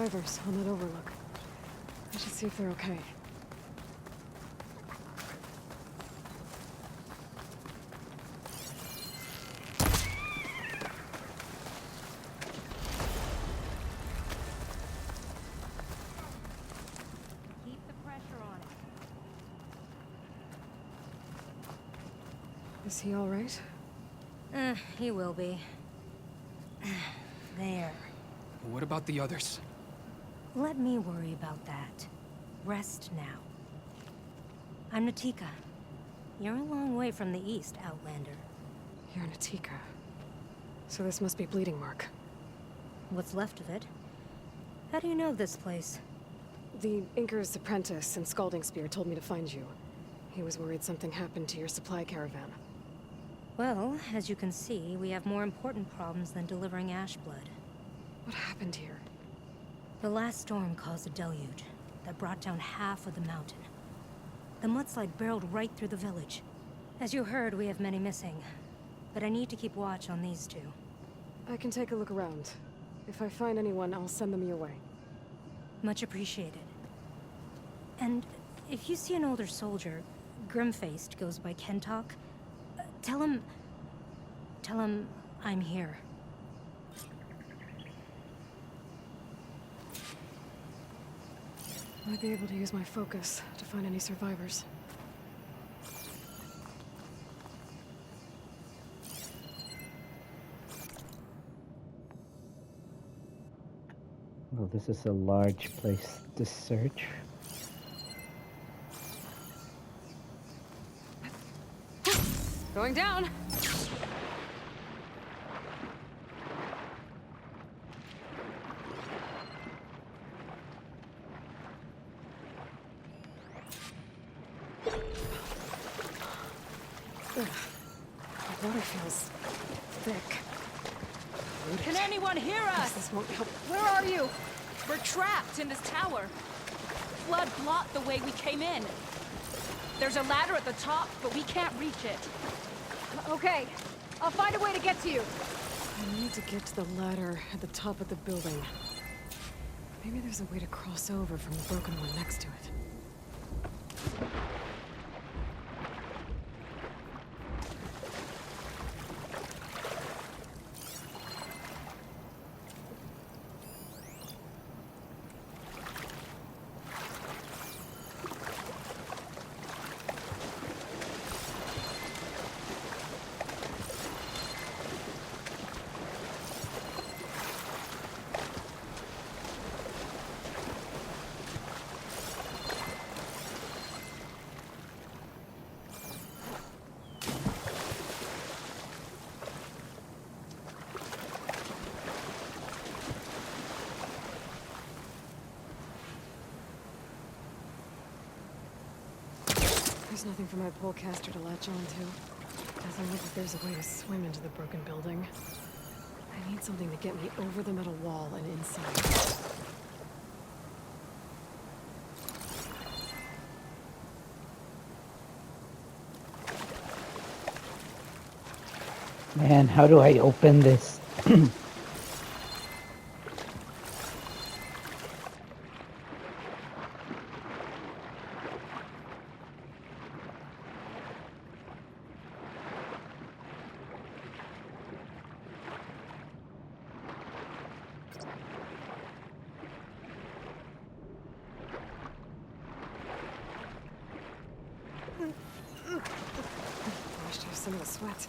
survivors on that overlook. I should see if they're okay. Keep the pressure on it. Is he all right? He will be. There. What about the others? Let me worry about that. Rest now. I'm Natika. You're a long way from the east, Outlander. You're Natika. So this must be Bleeding Mark. What's left of it? How do you know this place? The Inker's apprentice in Scalding Spear told me to find you. He was worried something happened to your supply caravan. Well, as you can see, we have more important problems than delivering Ashblood. What happened here? The last storm caused a deluge that brought down half of the mountain. The mudslide barreled right through the village. As you heard, we have many missing, but I need to keep watch on these two. I can take a look around. If I find anyone, I'll send them your way. Much appreciated. And if you see an older soldier, grim-faced, goes by Kentok, tell him I'm here. Might be able to use my focus to find any survivors. Well, this is a large place to search. Going down! Ugh. The water feels thick. Can anyone hear us? This won't help. Where are you? We're trapped in this tower. Flood blocked the way we came in. There's a ladder at the top, but we can't reach it. Okay, I'll find a way to get to you. I need to get to the ladder at the top of the building. Maybe there's a way to cross over from the broken one next to it. There's nothing for my polecaster to latch onto. Doesn't look like there's a way to swim into the broken building. I need something to get me over the metal wall and inside. Man, how do I open this? Washed off some of the sweat.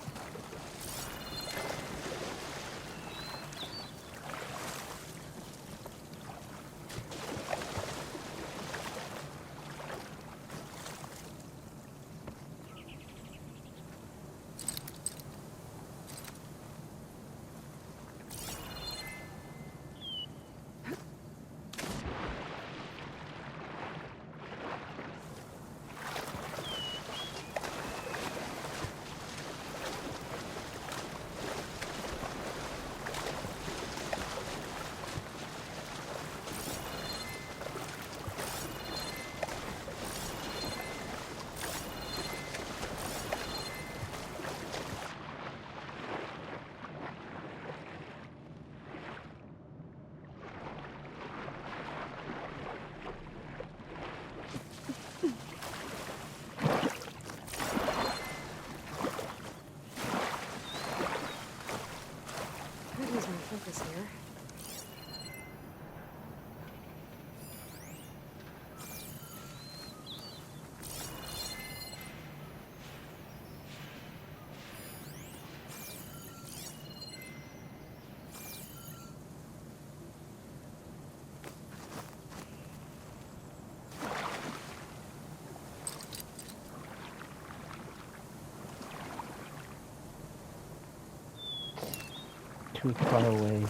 too far away.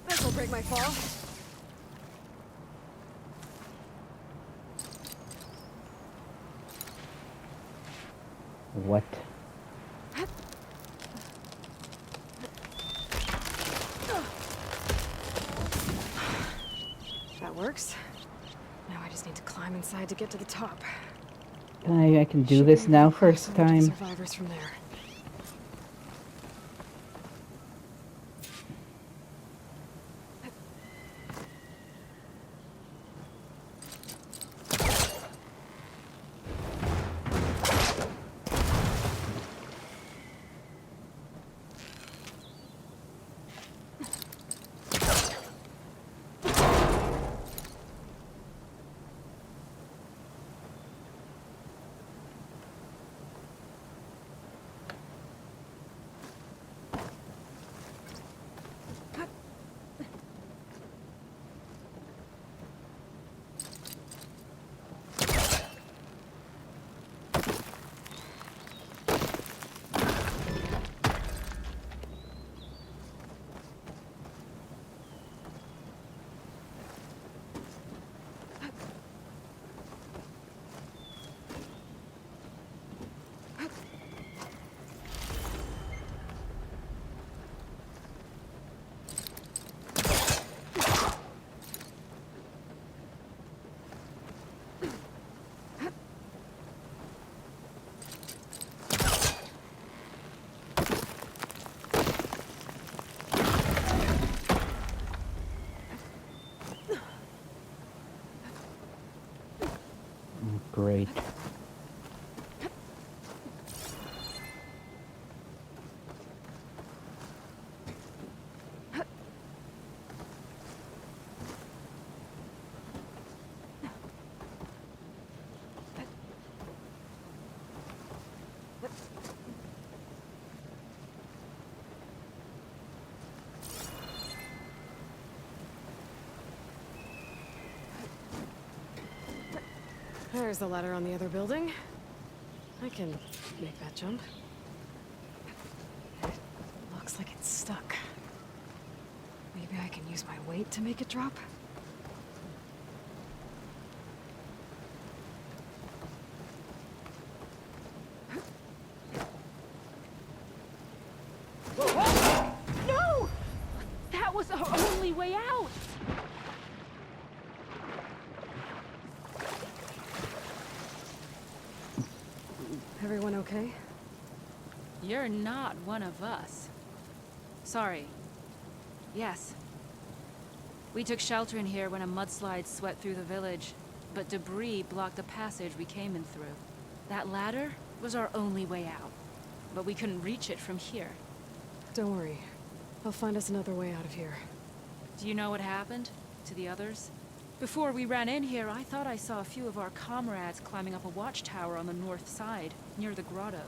This'll break my fall. What? That works. Now I just need to climb inside to get to the top. I can do Should this be now, able to cross first over to the time. Survivors from there. Great. There's the ladder on the other building. I can make that jump. It looks like it's stuck. Maybe I can use my weight to make it drop? No! That was our only way out! Everyone okay? You're not one of us. Sorry. Yes. We took shelter in here when a mudslide swept through the village, but debris blocked the passage we came in through. That ladder was our only way out, but we couldn't reach it from here. Don't worry. I'll find us another way out of here. Do you know what happened to the others? Before we ran in here, I thought I saw a few of our comrades climbing up a watchtower on the north side, near the grotto.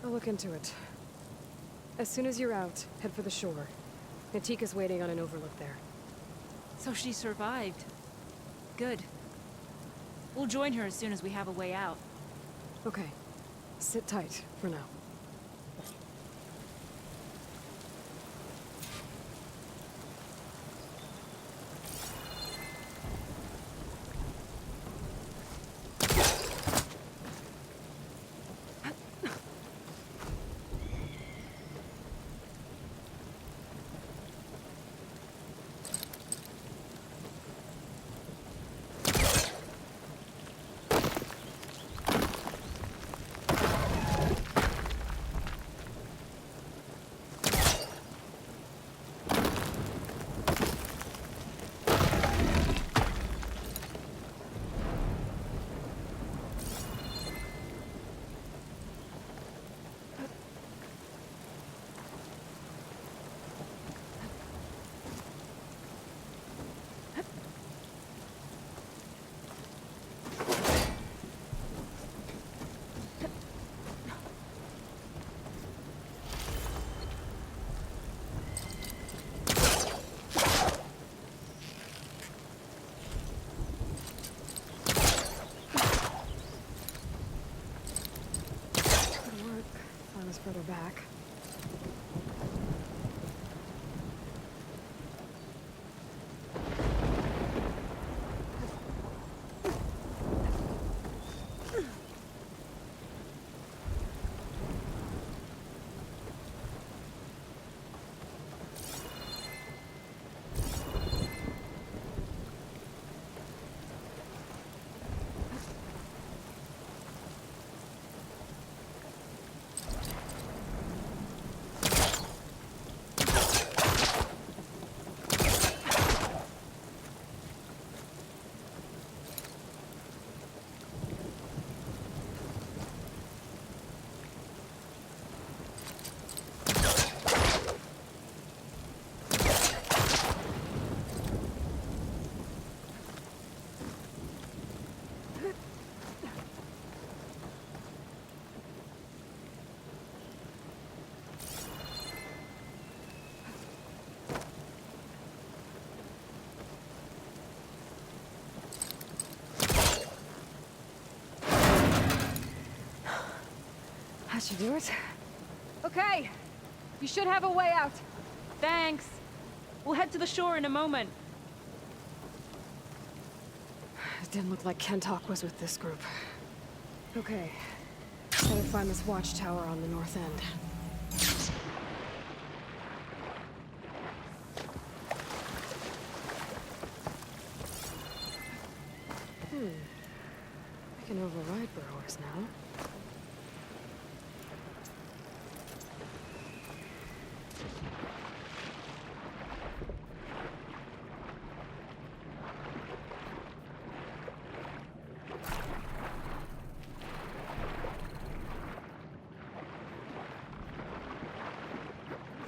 I'll look into it. As soon as you're out, head for the shore. Natika's waiting on an overlook there. So she survived. Good. We'll join her as soon as we have a way out. Okay. Sit tight for now. further back. That should do it. Okay. You should have a way out. Thanks. We'll head to the shore in a moment. It didn't look like Kentok was with this group. Okay. Gotta find this watchtower on the north end. I can override burrowers now.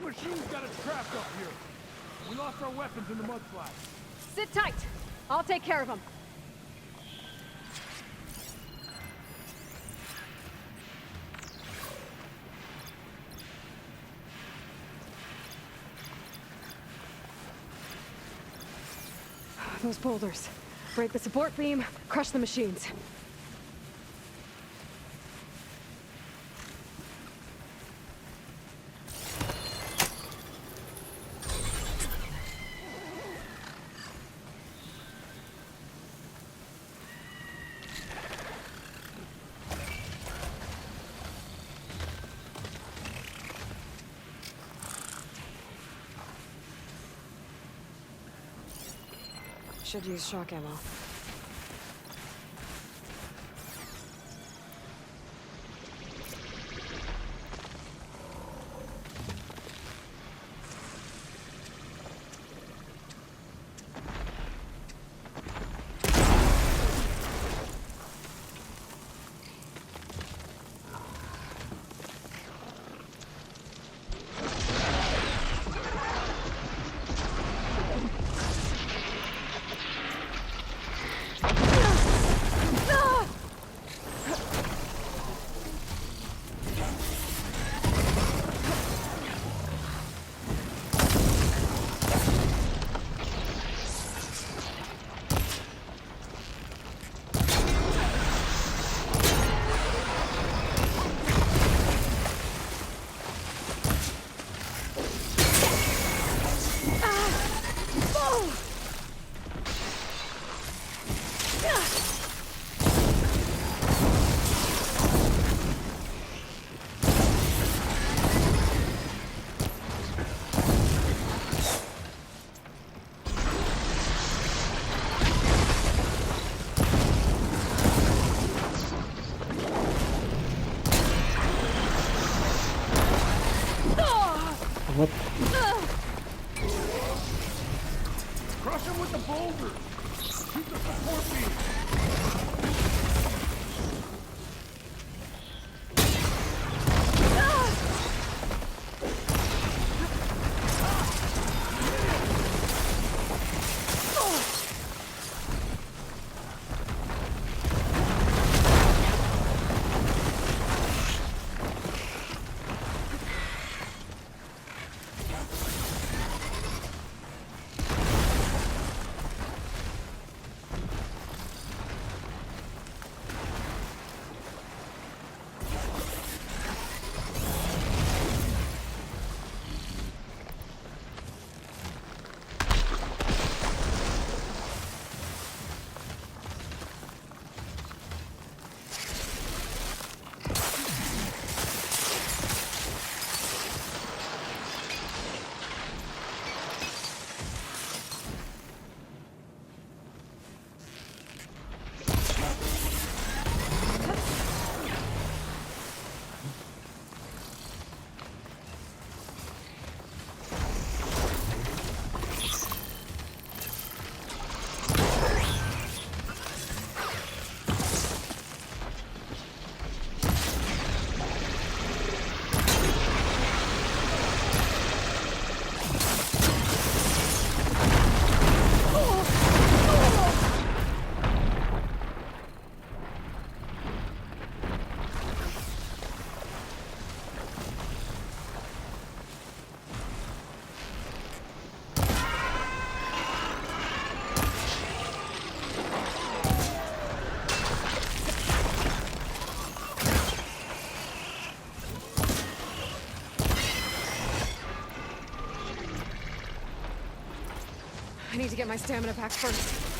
Machine's got us trapped up here. We lost our weapons in the mudslide. Sit tight. I'll take care of them. Those boulders. Break the support beam, crush the machines. Should use shock ammo. What? Crush him with the boulders. Shoot the support beam. I need to get my stamina back first.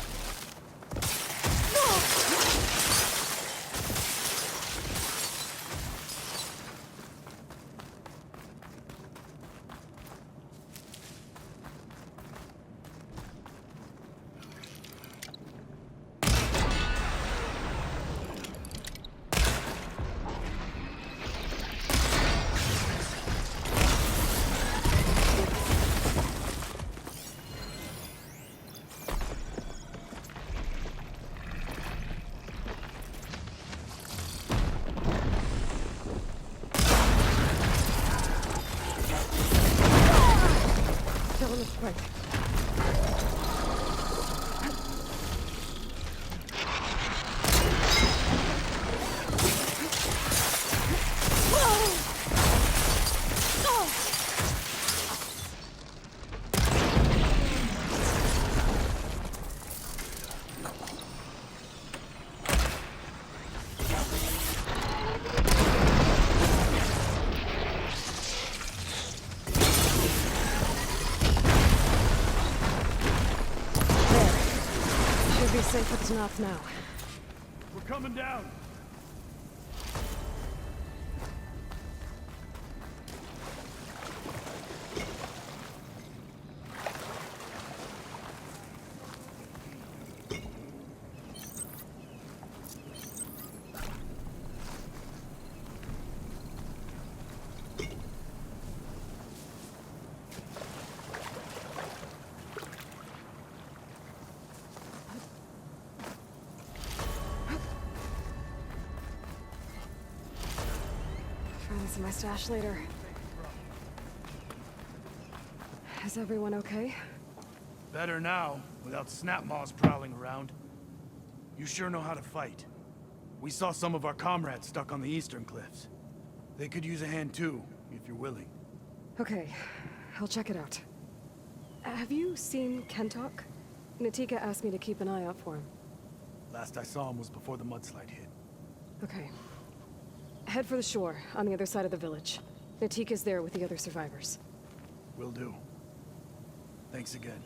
Still in the sprint. Should be safe with Knoth now. We're coming down. Try this in my stash later. Is everyone okay? Better now, without snapmaws prowling around. You sure know how to fight. We saw some of our comrades stuck on the eastern cliffs. They could use a hand too, if you're willing. Okay, I'll check it out. Have you seen Kentok? Natika asked me to keep an eye out for him. Last I saw him was before the mudslide hit. Okay. Head for the shore, on the other side of the village. Natika's there with the other survivors. Will do. Thanks again.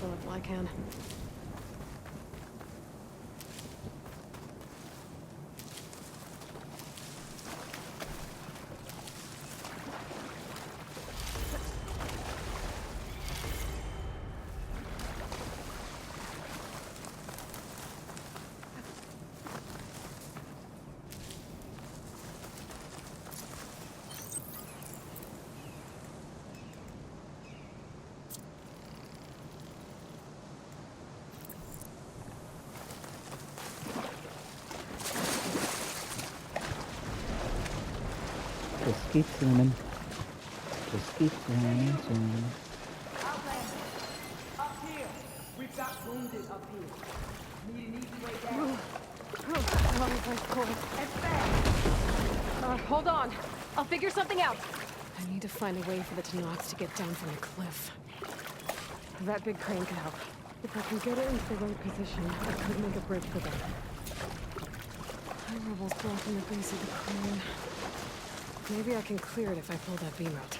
Fill up while I can. Just keep swimming. Just keep swimming, swimming. Up here! We've got wounded up here. Need an easy way down. Oh, my God. And fast! Hold on. I'll figure something out. I need to find a way for the Tanoths to get down from the cliff. That big crane could help. If I can get it into the right position, I could make a bridge for them. High rebels blocking the base of the crane. Maybe I can clear it if I pull that beam out.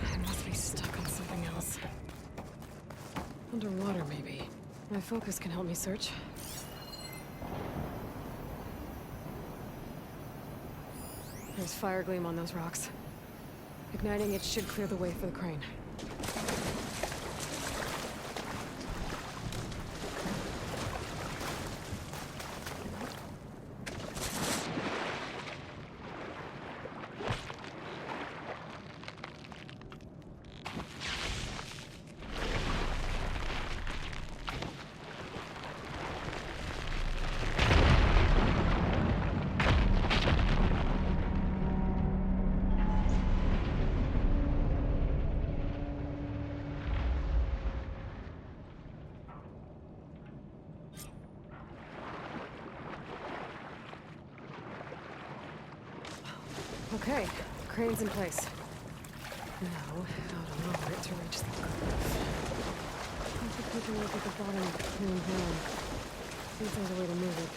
I must be stuck on something else. Underwater, maybe. My focus can help me search. There's fire gleam on those rocks. Igniting it should clear the way for the crane. Okay, crane's in place. Now, how to lower it to reach the cliff. Take a look at the bottom clean ground. See if there's a way to move it.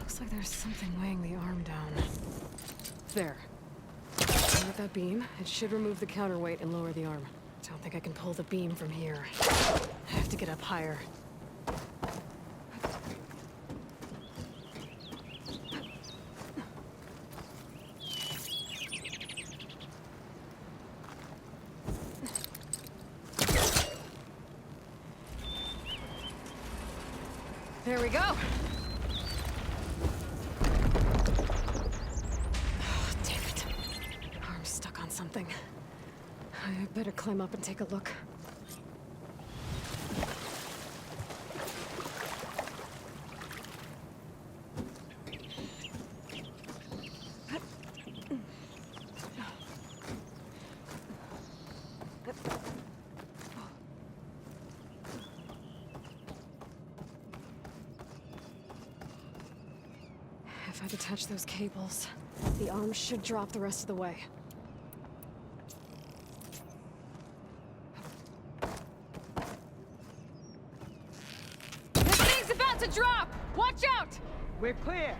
Looks like there's something weighing the arm down. There. And with that beam, it should remove the counterweight and lower the arm. Don't think I can pull the beam from here. I have to get up higher. There we go. Oh, damn it. Arm's stuck on something. I better climb up and take a look. If I detach those cables, the arm should drop the rest of the way. This thing's about to drop! Watch out! We're clear.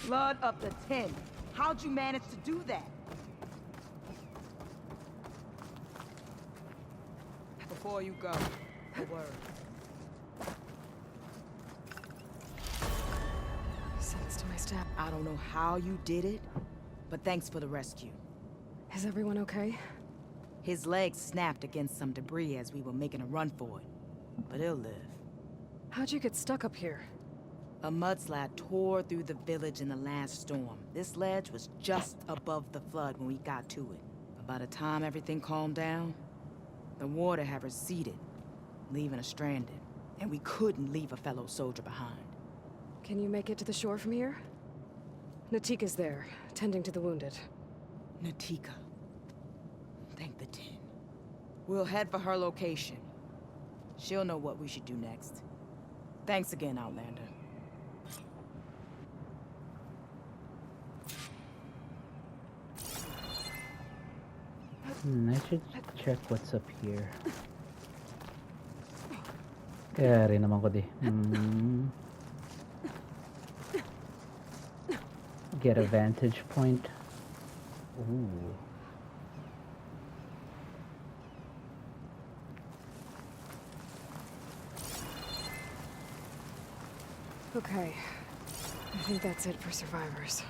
Blood up to 10. How'd you manage to do that? Before you go, a word. Sense to my step. I don't know how you did it, but thanks for the rescue. Is everyone okay? His legs snapped against some debris as we were making a run for it, but he'll live. How'd you get stuck up here? A mudslide tore through the village in the last storm. This ledge was just above the flood when we got to it. But by the time everything calmed down, the water had receded, leaving us stranded. And we couldn't leave a fellow soldier behind. Can you make it to the shore from here? Natika's there, tending to the wounded. Natika. Thank the tin. We'll head for her location. She'll know what we should do next. Thanks again, Outlander. I should check what's up here. Kaya rin naman ko di. Get a vantage point. Ooh. Okay. I think that's it for survivors.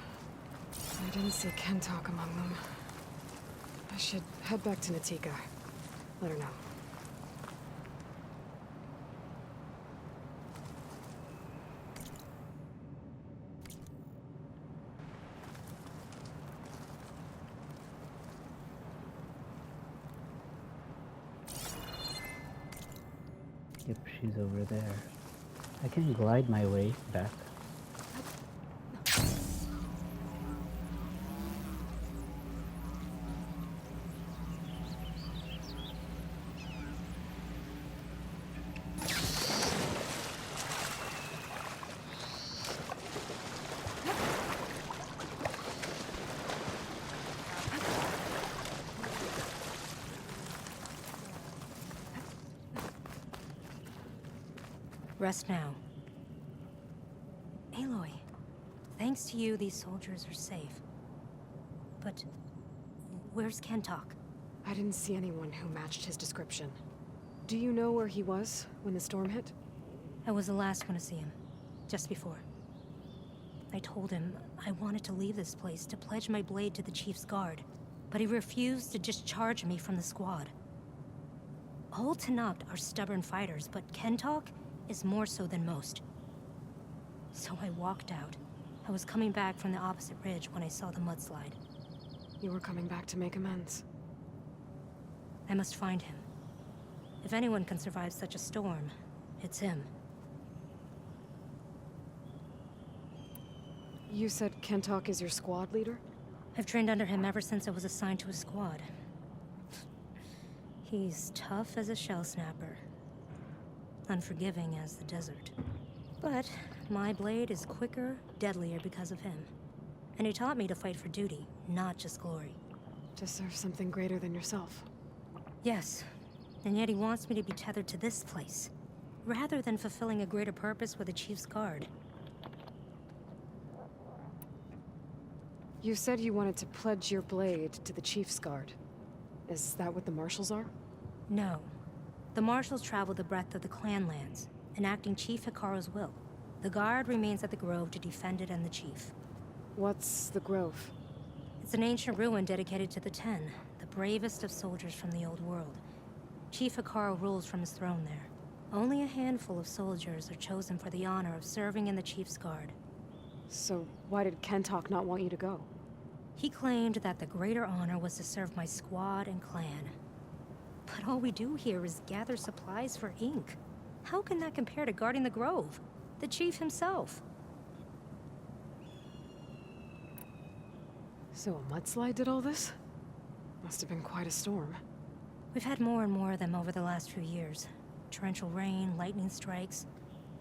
I didn't see Kentalk among them. I should head back to Natika. Let her know. Yep, she's over there. I can glide my way back. Rest now. Aloy, thanks to you, these soldiers are safe. But where's Kentalk? I didn't see anyone who matched his description. Do you know where he was when the storm hit? I was the last one to see him, just before. I told him I wanted to leave this place to pledge my blade to the Chief's guard, but he refused to discharge me from the squad. All Tanapt are stubborn fighters, but Kentalk is more so than most. So I walked out. I was coming back from the opposite ridge when I saw the mudslide. You were coming back to make amends. I must find him. If anyone can survive such a storm, it's him. You said Kentok is your squad leader? I've trained under him ever since I was assigned to a squad. He's tough as a shell snapper. Unforgiving as the desert. But my blade is quicker, deadlier because of him. And he taught me to fight for duty, not just glory. To serve something greater than yourself. Yes, and yet he wants me to be tethered to this place, rather than fulfilling a greater purpose with the Chief's Guard. You said you wanted to pledge your blade to the Chief's Guard. Is that what the Marshals are? No. The Marshals travel the breadth of the clan lands, enacting Chief Hikaru's will. The Guard remains at the Grove to defend it and the Chief. What's the Grove? It's an ancient ruin dedicated to the Ten, the bravest of soldiers from the old world. Chief Hikaru rules from his throne there. Only a handful of soldiers are chosen for the honor of serving in the Chief's Guard. So why did Kentok not want you to go? He claimed that the greater honor was to serve my squad and clan. But all we do here is gather supplies for ink. How can that compare to guarding the Grove? The Chief himself. So a mudslide did all this? Must have been quite a storm. We've had more and more of them over the last few years. Torrential rain, lightning strikes,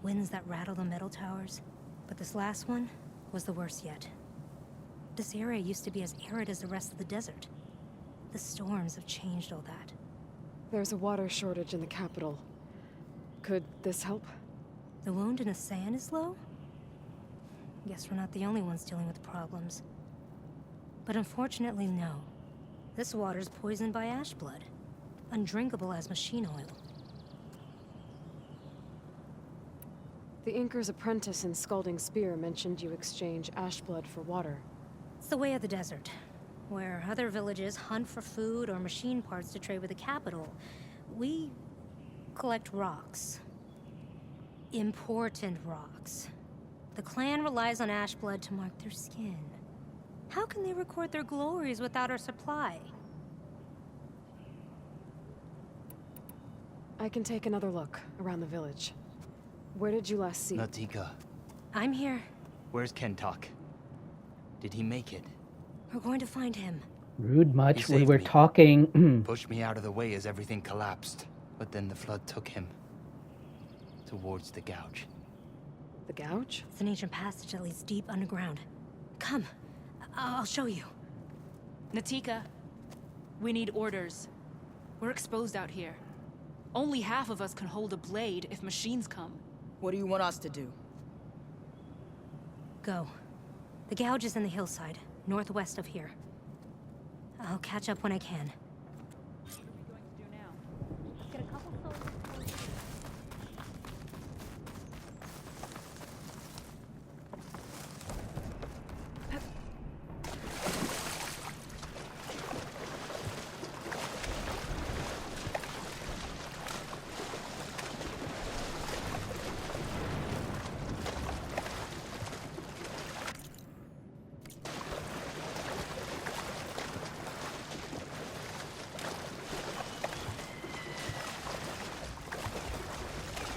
winds that rattle the metal towers. But this last one was the worst yet. This area used to be as arid as the rest of the desert. The storms have changed all that. There's a water shortage in the capital. Could this help? The wound in the sand is low? Guess we're not the only ones dealing with problems. But unfortunately, no. This water's poisoned by ash blood. Undrinkable as machine oil. The Inker's apprentice in Scalding Spear mentioned you exchange ash blood for water. It's the way of the desert, where other villages hunt for food or machine parts to trade with the capital. We collect rocks. Important rocks. The clan relies on ash blood to mark their skin. How can they record their glories without our supply? I can take another look around the village. Where did you last see? Natika, I'm here. where's Kentok? Did he make it? We're going to find him. Rude much. He We saved were me. talking. Pushed me out of the way as everything collapsed. But then the flood took him. Towards the gouge. The Gouge? It's an ancient passage that leads deep underground. Come. I'll show you. Natika, we need orders. We're exposed out here. Only half of us can hold a blade if machines come. What do you want us to do? Go. The gouge is in the hillside, northwest of here. I'll catch up when I can. What are we going to do now? Get a couple soldiers.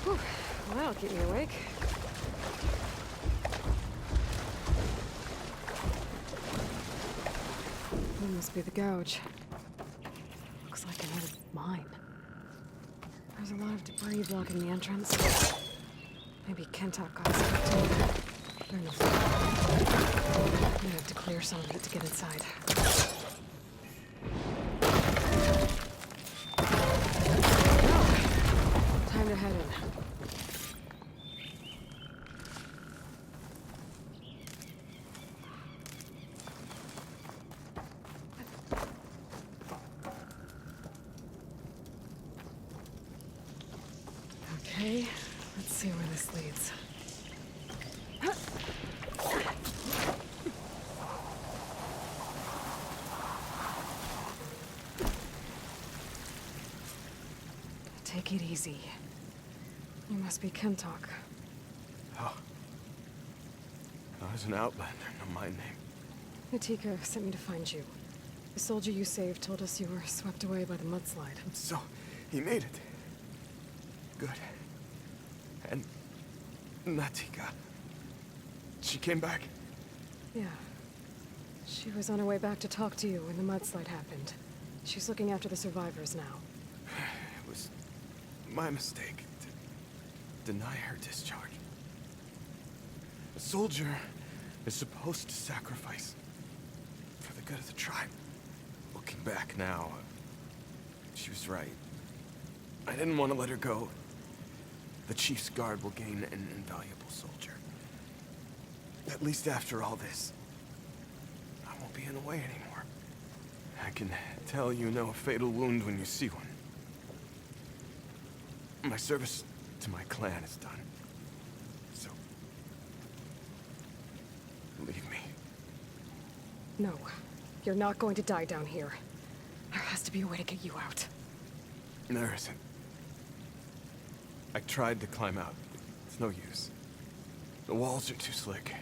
Whew. Well, that'll keep me awake. That must be the Gouge. Looks like another mine. There's a lot of debris blocking the entrance. Maybe Kentok got stuck to it. They're not. I'm gonna have to clear some of it to get inside. Time to head in. Okay, let's see where this leads. Take it easy. You must be Kentok. Oh. I was an outlander, no my name. Natika sent me to find you. The soldier you saved told us you were swept away by the mudslide. So, he made it. Good. And Natika. She came back. Yeah. She was on her way back to talk to you when the mudslide happened. She's looking after the survivors now. It was my mistake to deny her discharge. A soldier is supposed to sacrifice for the good of the tribe. Looking back now, she was right. I didn't want to let her go. The chief's guard will gain an invaluable soldier. At least after all this, I won't be in the way anymore. I can tell you know a fatal wound when you see one. My service to my clan is done. So, leave me. No. You're not going to die down here. There has to be a way to get you out. There isn't. I tried to climb out. It's no use. The walls are too slick.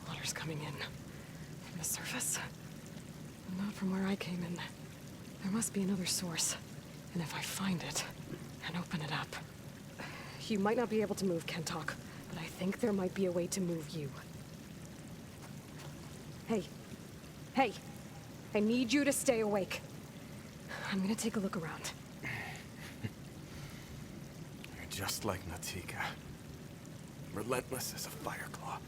Water's coming in. From the surface? Not from where I came in. There must be another source. And if I find it, and open it up... You might not be able to move, Kentok, but I think there might be a way to move you. Hey. Hey! I need you to stay awake. I'm gonna take a look around. You're just like Natika. Relentless as a fireclaw.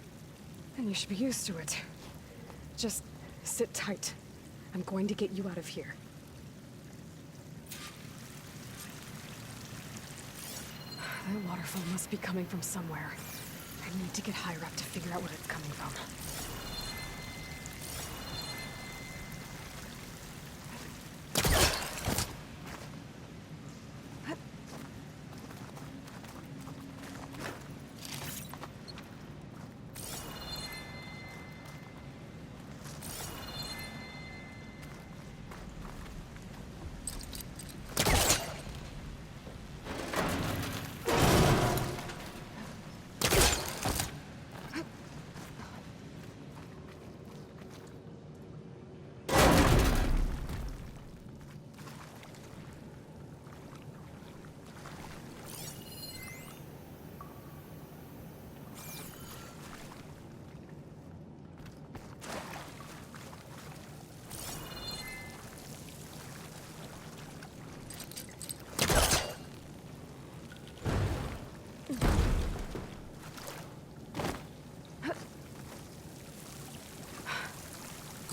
And you should be used to it. Just sit tight. I'm going to get you out of here. That waterfall must be coming from somewhere. I need to get higher up to figure out where it's coming from.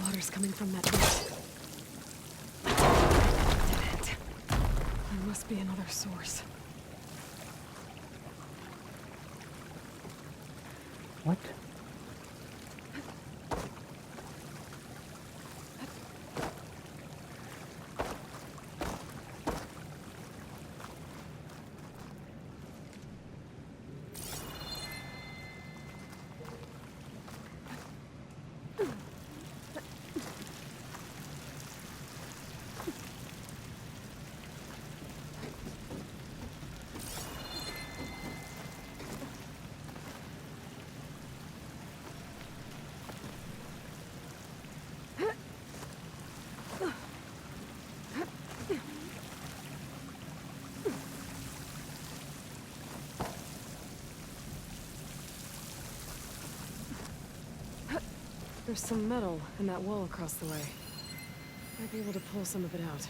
Water's coming from that pit. Dead end. There must be another source. What? There's some metal in that wall across the way. Might be able to pull some of it out.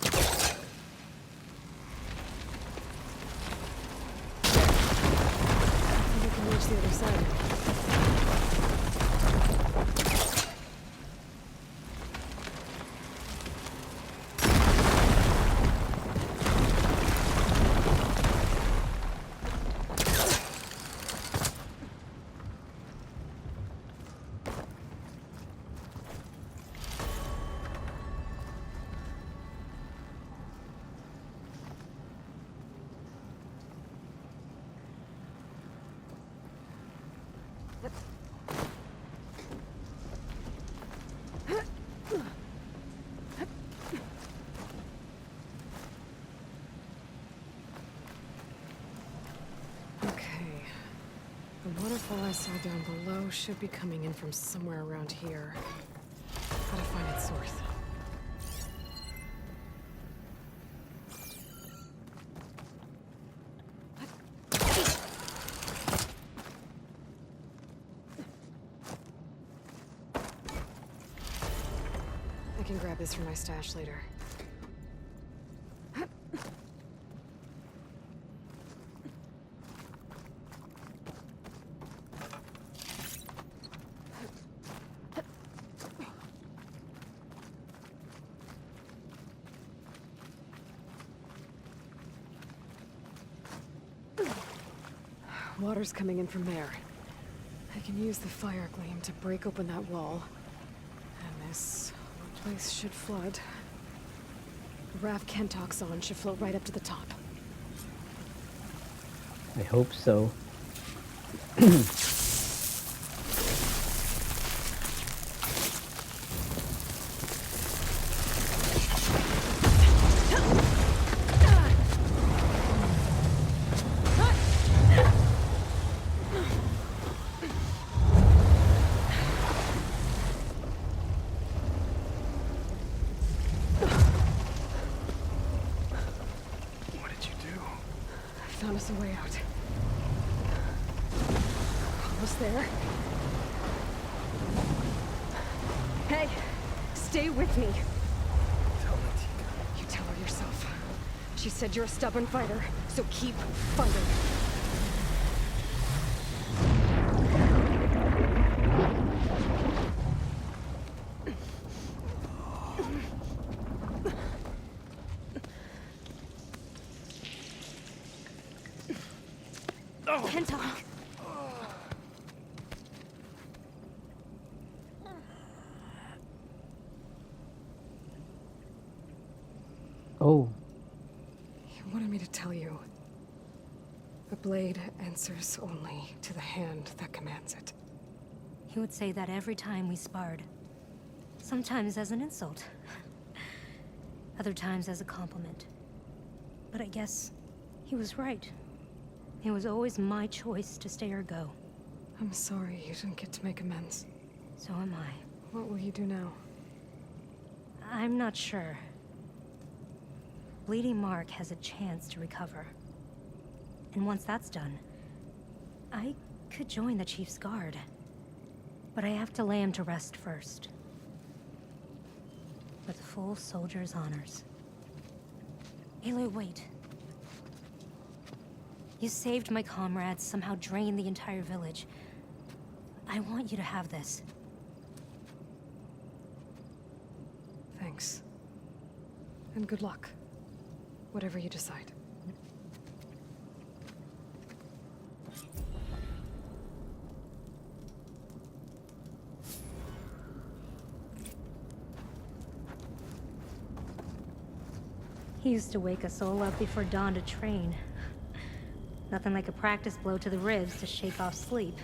I think I can reach the other side. The waterfall I saw down below should be coming in from somewhere around here. Gotta find its source. can grab this from my stash later. Water's coming in from there. I can use the fire gleam to break open that wall. And this place should flood. The raft Kentock's on should float right up to the top. I hope so. What did you do? I found us a way out. Almost there. Hey, stay with me. Tell Natika. You tell her yourself. She said you're a stubborn fighter, so keep fighting. Kentock! Oh, He wanted me to tell you. The blade answers only to the hand that commands it. He would say that every time we sparred. Sometimes as an insult. Other times as a compliment. But I guess he was right. It was always my choice to stay or go. I'm sorry you didn't get to make amends. So am I. What will you do now? I'm not sure. Bleeding Mark has a chance to recover. And once that's done, I could join the Chief's Guard. But I have to lay him to rest first. With full soldier's honors. Aloy, wait. You saved my comrades, somehow drained the entire village. I want you to have this. Thanks. And good luck. Whatever you decide. He used to wake us all up before dawn to train. Nothing like a practice blow to the ribs to shake off sleep.